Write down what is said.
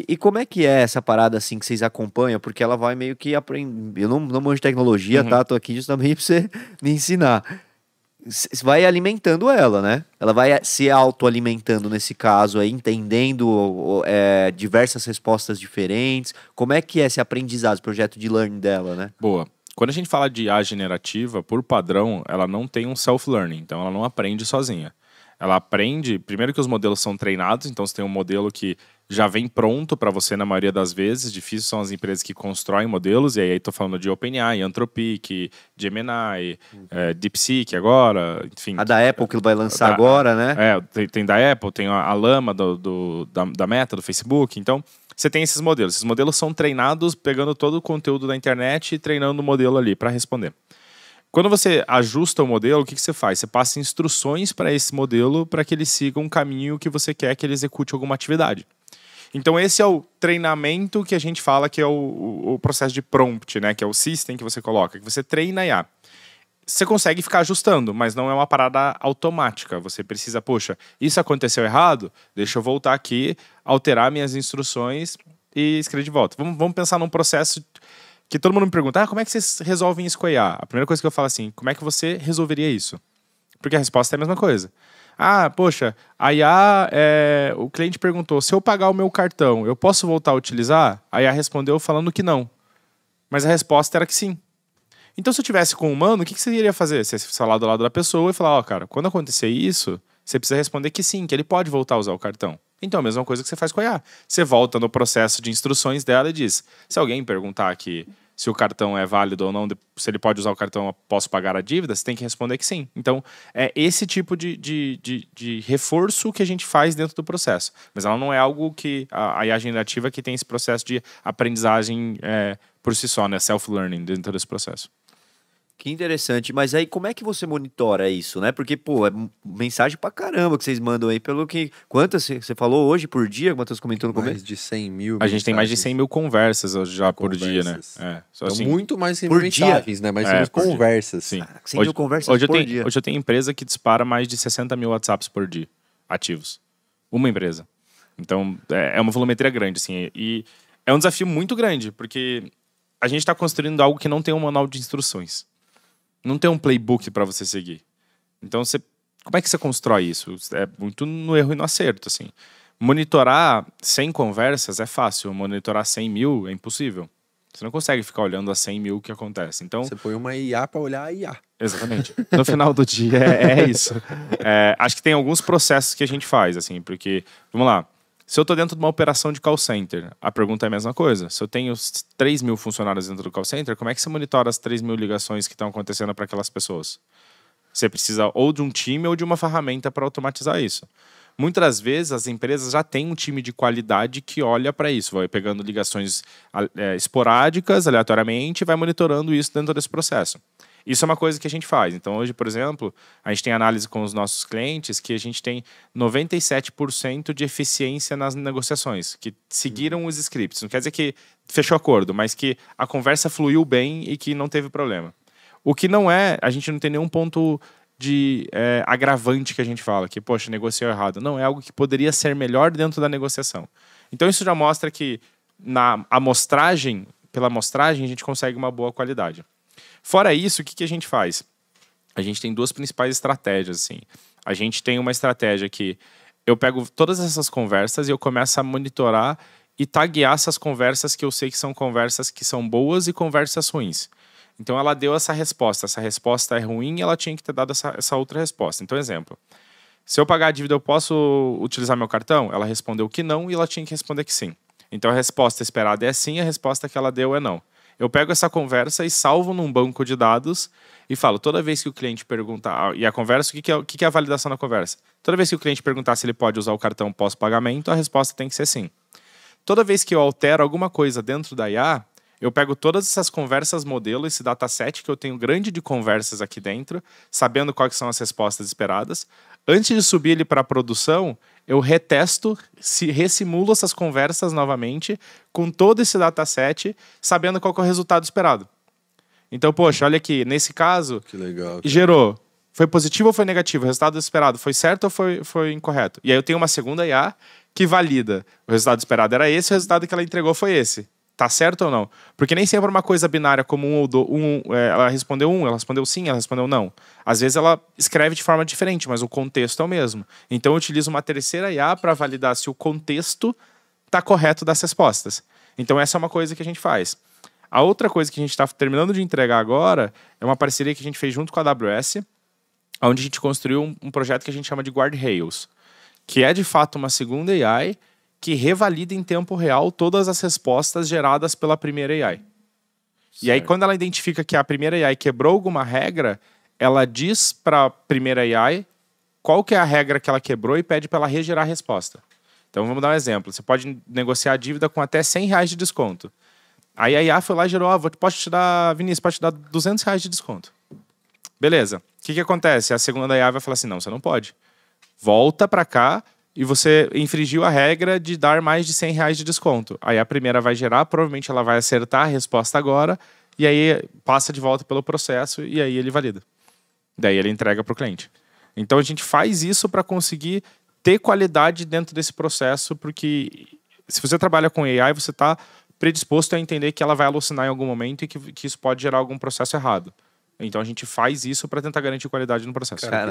E como é que é essa parada assim que vocês acompanham? Porque ela vai meio que aprender. Eu não manjo de tecnologia, tá? Tô aqui justamente pra você me ensinar. Vai alimentando ela, né? Ela vai se autoalimentando nesse caso aí, entendendo diversas respostas diferentes. Como é que é esse aprendizado, esse projeto de learning dela, né? Boa. Quando a gente fala de IA generativa, por padrão, ela não tem um self-learning, então ela não aprende sozinha. Ela aprende, primeiro que os modelos são treinados, então você tem um modelo que já vem pronto para você na maioria das vezes. Difícil são as empresas que constroem modelos, e aí estou falando de OpenAI, Anthropic, Gemini, DeepSeek agora, enfim. A da Apple que vai lançar agora, né? Tem da Apple, tem a Llama da Meta, do Facebook, então você tem esses modelos. Esses modelos são treinados pegando todo o conteúdo da internet e treinando o modelo ali para responder. Quando você ajusta o modelo, o que você faz? Você passa instruções para esse modelo para que ele siga um caminho que você quer que ele execute alguma atividade. Então esse é o treinamento que a gente fala que é o processo de prompt, né? Que é o system que você coloca, que você treina a IA. Você consegue ficar ajustando, mas não é uma parada automática. Você precisa, poxa, isso aconteceu errado? Deixa eu voltar aqui, alterar minhas instruções e escrever de volta. Vamos pensar num processo que todo mundo me pergunta, como é que vocês resolvem isso com a IA? A primeira coisa que eu falo assim, como é que você resolveria isso? Porque a resposta é a mesma coisa. Poxa, a IA, o cliente perguntou, se eu pagar o meu cartão, eu posso voltar a utilizar? A IA respondeu falando que não. Mas a resposta era que sim. Então, se eu tivesse com um humano, o que você iria fazer? Você falar do lado da pessoa e falar, cara, quando acontecer isso, você precisa responder que sim, que ele pode voltar a usar o cartão. Então, a mesma coisa que você faz com a IA. Você volta no processo de instruções dela e diz, se alguém perguntar aqui se o cartão é válido ou não, se ele pode usar o cartão, posso pagar a dívida, você tem que responder que sim. Então, é esse tipo de reforço que a gente faz dentro do processo. Mas ela não é algo que a IA generativa que tem esse processo de aprendizagem por si só, né? Self-learning dentro desse processo. Que interessante, mas aí como é que você monitora isso, né? Porque, pô, é mensagem pra caramba que vocês mandam aí, pelo que... Quantas você falou hoje por dia? Quantas comentou no começo? Mais de 100 mil A gente tem mais de 100 mil conversas já por dia, né? Então, assim, muito mais que por mensagens, né? Mas conversas. Sim. 100 mil conversas por dia. Hoje eu tenho empresa que dispara mais de 60 mil WhatsApps por dia, ativos. Uma empresa. Então, é uma volumetria grande, assim. E é um desafio muito grande, porque a gente está construindo algo que não tem um manual de instruções. Não tem um playbook para você seguir. Então, como é que você constrói isso? É muito no erro e no acerto, assim. Monitorar 100 conversas é fácil. Monitorar 100 mil é impossível. Você não consegue ficar olhando as 100 mil que acontece. Então, você põe uma IA para olhar a IA. Exatamente. No final do dia, é isso. Acho que tem alguns processos que a gente faz, assim, porque, vamos lá, se eu estou dentro de uma operação de call center, a pergunta é a mesma coisa. Se eu tenho 3 mil funcionários dentro do call center, como é que você monitora as 3 mil ligações que estão acontecendo para aquelas pessoas? Você precisa ou de um time ou de uma ferramenta para automatizar isso. Muitas das vezes, as empresas já têm um time de qualidade que olha para isso. Vai pegando ligações esporádicas, aleatoriamente, e vai monitorando isso dentro desse processo. Isso é uma coisa que a gente faz. Então, hoje, por exemplo, a gente tem análise com os nossos clientes que a gente tem 97% de eficiência nas negociações, que seguiram os scripts. Não quer dizer que fechou acordo, mas que a conversa fluiu bem e que não teve problema. O que não é, a gente não tem nenhum ponto de agravante que a gente fala, que, poxa, negociou errado. Não, é algo que poderia ser melhor dentro da negociação. Então, isso já mostra que pela amostragem, a gente consegue uma boa qualidade. Fora isso, o que a gente faz? A gente tem duas principais estratégias, assim. A gente tem uma estratégia que eu pego todas essas conversas e eu começo a monitorar e taguear essas conversas que eu sei que são boas e conversas ruins. Então, ela deu essa resposta é ruim, ela tinha que ter dado essa outra resposta. Então, exemplo, se eu pagar a dívida, eu posso utilizar meu cartão? Ela respondeu que não e ela tinha que responder que sim. Então, a resposta esperada é sim, a resposta que ela deu é não. Eu pego essa conversa e salvo num banco de dados e falo, toda vez que o cliente perguntar... E a conversa, o que é a validação da conversa? Toda vez que o cliente perguntar se ele pode usar o cartão pós-pagamento, a resposta tem que ser sim. Toda vez que eu altero alguma coisa dentro da IA, eu pego todas essas conversas modelo, esse dataset que eu tenho grande de conversas aqui dentro, sabendo quais são as respostas esperadas. Antes de subir ele para a produção, eu retesto, ressimulo essas conversas novamente com todo esse dataset, sabendo qual que é o resultado esperado. Então, poxa, olha aqui, nesse caso, que legal, gerou, foi positivo ou foi negativo? O resultado esperado foi certo ou foi incorreto? E aí eu tenho uma segunda IA que valida? O resultado esperado era esse, o resultado que ela entregou foi esse. Tá certo ou não? Porque nem sempre uma coisa binária como ela respondeu ela respondeu sim, ela respondeu não. Às vezes ela escreve de forma diferente, mas o contexto é o mesmo. Então eu utilizo uma terceira IA para validar se o contexto tá correto das respostas. Então essa é uma coisa que a gente faz. A outra coisa que a gente está terminando de entregar agora é uma parceria que a gente fez junto com a AWS, onde a gente construiu um projeto que a gente chama de Guardrails, que é de fato uma segunda AI que revalida em tempo real todas as respostas geradas pela primeira AI. Certo. E aí, quando ela identifica que a primeira AI quebrou alguma regra, ela diz para a primeira AI qual que é a regra que ela quebrou e pede para ela regerar a resposta. Então, vamos dar um exemplo. Você pode negociar a dívida com até R$100 de desconto. Aí a IA foi lá e gerou, posso te dar, Vinícius, pode te dar R$200 de desconto. Beleza. O que acontece? A segunda IA vai falar assim, não, você não pode. Volta para cá e você infringiu a regra de dar mais de R$100 de desconto. Aí a primeira vai gerar, provavelmente ela vai acertar a resposta agora, e aí passa de volta pelo processo e aí ele valida. Daí ele entrega para o cliente. Então a gente faz isso para conseguir ter qualidade dentro desse processo, porque se você trabalha com AI, você está predisposto a entender que ela vai alucinar em algum momento e que isso pode gerar algum processo errado. Então a gente faz isso para tentar garantir qualidade no processo. Cara,